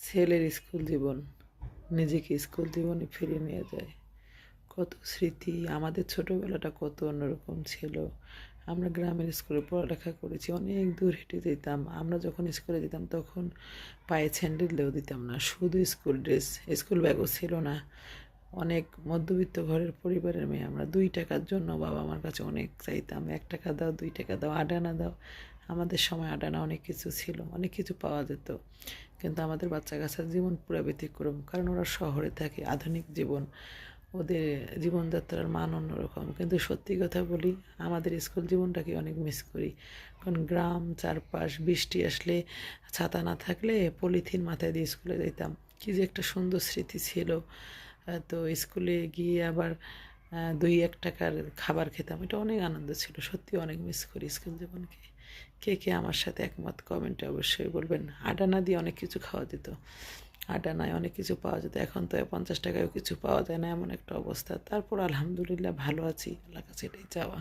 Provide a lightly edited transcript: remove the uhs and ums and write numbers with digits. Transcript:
ছেলের স্কুল জীবন নিজেকে স্কুল জীবনে ফিরিয়ে নিয়ে যায়। কত স্মৃতি, আমাদের ছোটোবেলাটা কত অন্যরকম ছিল। আমরা গ্রামের স্কুলে পড়ালেখা করেছি, অনেক দূর হেঁটে যেতাম। আমরা যখন স্কুলে যেতাম তখন পায়ে স্যান্ডেলও দিতাম না, শুধু স্কুল ড্রেস, স্কুল ব্যাগও ছিল না। অনেক মধ্যবিত্ত ঘরের পরিবারের মেয়ে আমরা। 2 টাকার জন্য বাবা আমার কাছে অনেক চাইতাম, 1 টাকা দাও, 2 টাকা দাও, আটানা দাও। আমাদের সময় আটানা অনেক কিছু ছিল, অনেক কিছু পাওয়া যেত। কিন্তু আমাদের বাচ্চা কাচ্চার জীবন পুরো ব্যতিক্রম, কারণ ওরা শহরে থাকে, আধুনিক জীবন, ওদের জীবনযাত্রার মান অন্যরকম। কিন্তু সত্যি কথা বলি, আমাদের স্কুল জীবনটাকে অনেক মিস করি। কারণ গ্রাম চারপাশ, বৃষ্টি আসলে ছাতা না থাকলে পলিথিন মাথায় দিয়ে স্কুলে যেতাম। কী যে একটা সুন্দর স্মৃতি ছিল। তো স্কুলে গিয়ে আবার 2-1 টাকার খাবার খেতাম, এটা অনেক আনন্দ ছিল। সত্যি অনেক মিস করি স্কুল জীবনকে। কে কে আমার সাথে একমত কমেন্টে অবশ্যই বলবেন। আটানা দিয়ে অনেক কিছু খাওয়া যেত, আটানায় অনেক কিছু পাওয়া যেত। এখন তো 50 টাকায়ও কিছু পাওয়া যায় না, এমন একটা অবস্থা। তারপর আলহামদুলিল্লাহ ভালো আছি, আল্লাহর কাছে এটাই চাওয়া।